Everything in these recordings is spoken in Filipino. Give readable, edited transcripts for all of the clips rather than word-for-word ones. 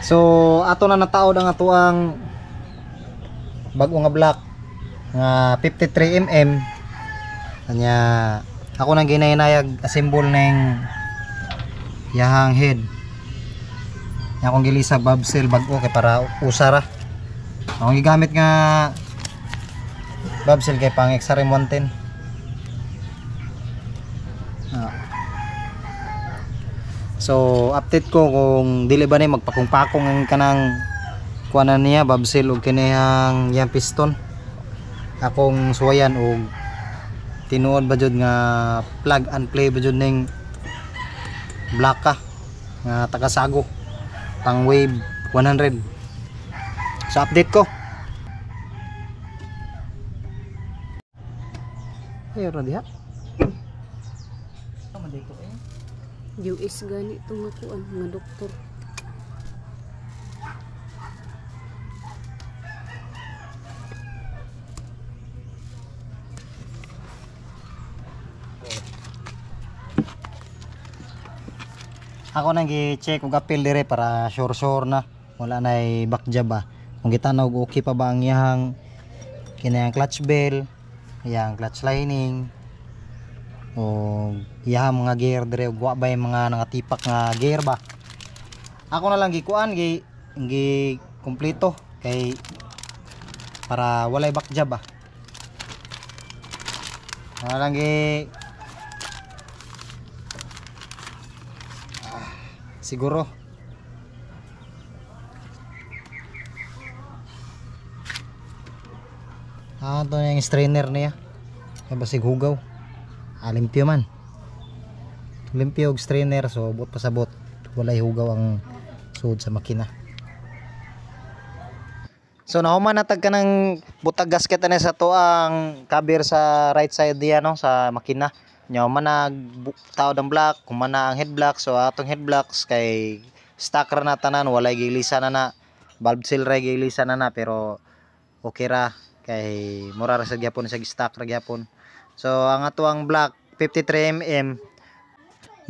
So ato na nataod ang ato ang bago nga block nga 53 mm. Kanya ako nang ginayayag assemble ng yahang head. Nya akong gilisag bobsel bago kay para usara. Akong gigamit nga bobsel kay pang XRM 110. So update ko kung dili ba ni magpakong-pakong ang kanang kuanan niya bobsel og kinihang yang piston. Akong suwayan og tinuod ba jud nga plug and play ba jud ning blaka nga tagasago pang wave 100. So update ko. Ayun diha. US gani itong kuan nga doktor. Ako nang gi-check og apil dire para sure na wala na back job ba. Kung gitanaw okay pa ba ang iyang kinayang clutch bell, iyang clutch lining, o iyang mga gear dire ug wa ba yung mga nangatipak nga gear ba. Ako na lang gikuan gi kompleto kay para walay back job ba. Wala lang siguro ito na yung strainer niya kaya basig hugaw limpyo man limpyo og strainer so bot pasabot walay hugaw ang sud sa makina. So nahuman natag ka ng butag gasket na sa to ang cover sa right side diya no sa makina. Nyo man nagtaod ang block, kumana ang head block. So atong head blocks kay stock ra na tanan, walay gilisa na valve seal ra gilisa na pero okay ra kay mura ra sa gyapon sa stock ra gyapon. So ang ato ang block 53 mm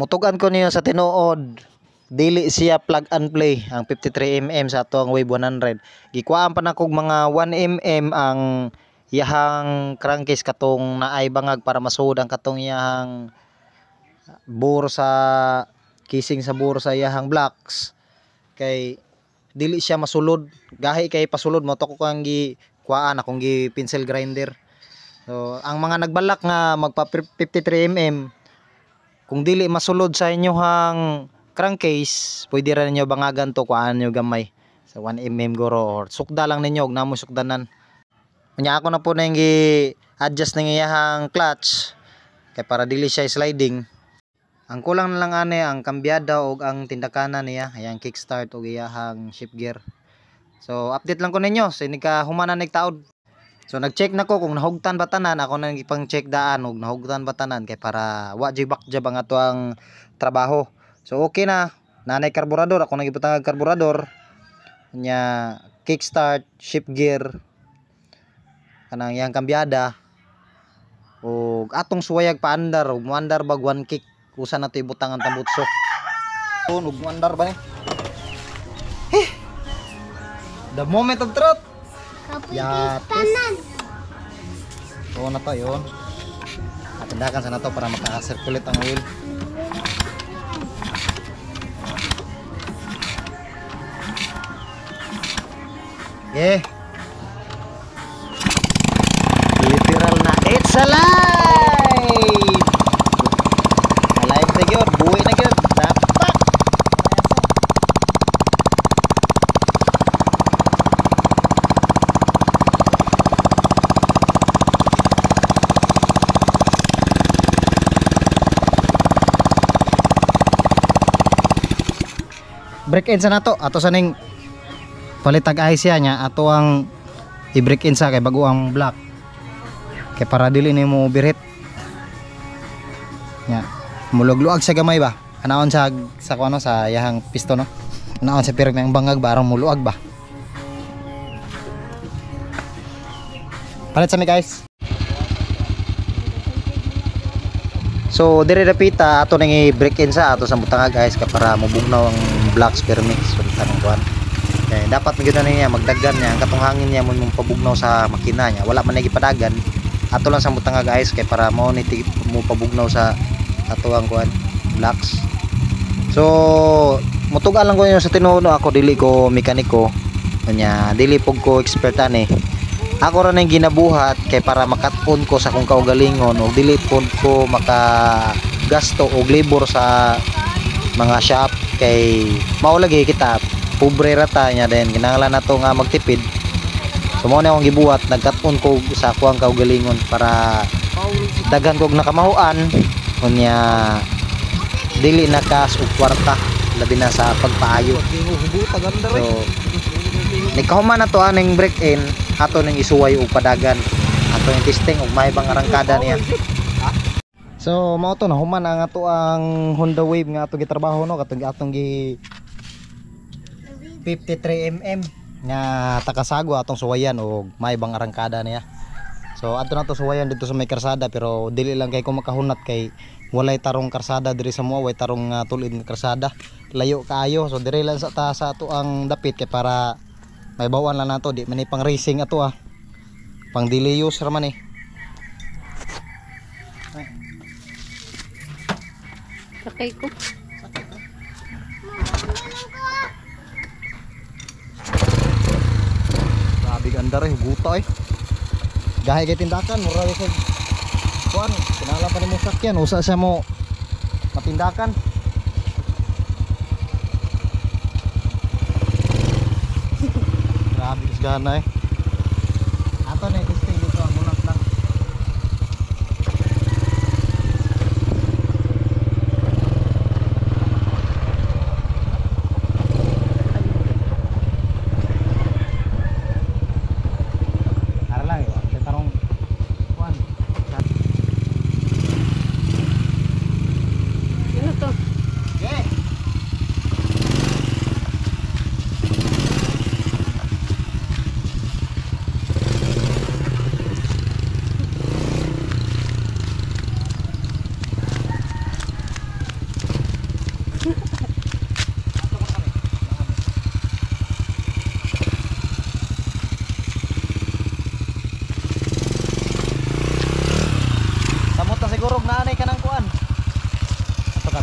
mutugan ko niyo sa tinuod dili siya plug and play ang 53 mm sa ato ang wave 100. Gikuhaan pa nakog mga 1 mm ang iyahang crankcase katong naay bangag para masuod ang katong iyahang bore sa casing sa bore sa iyahang blocks kay dili siya masulod gahi kay pasulod mo to ko kang gi kuan akong gi pencil grinder. So ang mga nagbalak nga magpa 53 mm kung dili masulod sa inyohang crankcase pwede ra ninyo bangagan to kuan nyo gamay sa 1 mm guro or sukda lang ninyo og namo sukdanan. Kanya ako na po na yung i-adjust ng iyahang clutch kaya para dili siya sliding. Ang kulang na lang ane ang kambyada o ang tindakanan niya, ayang kickstart o iyahang shift gear. So update lang ko ninyo, so hindi ka humana nagtaod. So nag-check na ko kung nahugtan ba tanan, ako na ipang check daan og nahugtan ba tanan kay para wa jay back jab ang ato ang trabaho. So okay na, nanay karburador, ako nagibutang karburador. Kanya kickstart, shift gear, kanang yang kambyada ug atong suwayag paandar ug muandar bag one kick usa na to ibutang ang tambutso ug muandar ba ni the moment of truth ya so na to yun atindakan sa nato para maka-circulate ang oil. Okay, literal na it's alive. Alive na gyud, buhay na gyud. Dapat. Break in sa nato ato sa ning palitag ay siya nya ato ang i-break in sa kay bago ang block. Kay para dili nimo birit. Nya, mulog-luag sa gamay ba? Anaon sa kuno sa yahang piston no. Anaon sa pirang ng bangag ba aron muluag ba? Palit sa mi guys. So dire dapita ato nang i-break in sa ato sa butanga guys kay para mubugnaw ang blocks permix so tanong kuan. dapat magito niya magdagan niya ang katong hangin niya mong pabugnaw sa makina niya. Wala man lagi padagan. Ato lang sa butang guys kay para mo ni mo pabugnaw sa ato ang kuan blocks. So mutugan lang ko yun sa tinuno ako dili ko mekaniko. Nya dili pug ko ekspertan eh. Ako ra nang ginabuhat kay para makat-on ko sa kung kaugalingon o dili pod ko makagasto og labor sa mga shop kay mao lagi kita pobre rata nya din kinahanglan nato nga magtipid. So mo na akong gibuhat nagkat-on ko sa kuang kaugalingon para daghan kog nakamahuan unya dili na kas og kwarta labi na sa pagpaayo. So nikahuman na to aning break in ato ning isuway og padagan ato yung testing og may bang arangkada niya. So mao to na human ang ato ang Honda Wave nga ato gitrabaho no katong atong gi 53mm nga takasago atong suwayan og may bang arangkada niya. So ato na to suwayan dito sa may karsada pero dili lang kay ko makahunat kay walay tarong karsada diri sa mua way tarong tulid nga karsada layo kaayo. So diri lang sa ato ang dapit kay para may bawan lang nato di man pang racing ato pang daily use raman eh. Sakay ko. Grabe ganda rin huguta eh. Gahay kay tindakan mura sa kuan kinala pa nimo sakyan usa siya mo matindakan. Grabe isgana eh. Ato na testing dito ang unak lang. Ara lang eh. Kita tarong kuan. Ano to? Okay. Samot na siguro naanay ka ng kuan. Ato ka.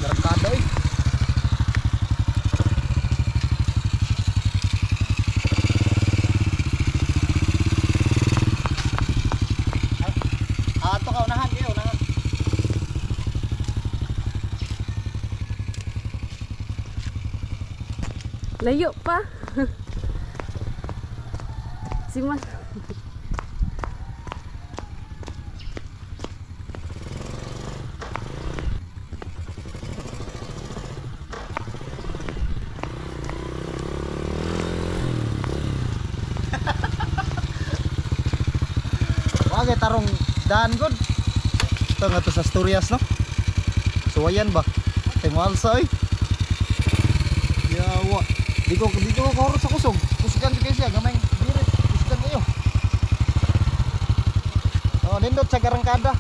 Garantado eh. Ato ka unahan kayo unahan. Layo pa. Si Mas. Wagay tarong daan god. Ito nga to sa Asturias no. Suwayan ba? Tingal sa oy. Yawa. Di ko kahorot sa kusog. Kusugan ko siya gamay dire. Kusugan kayo. Oh, nindot sa karangkada.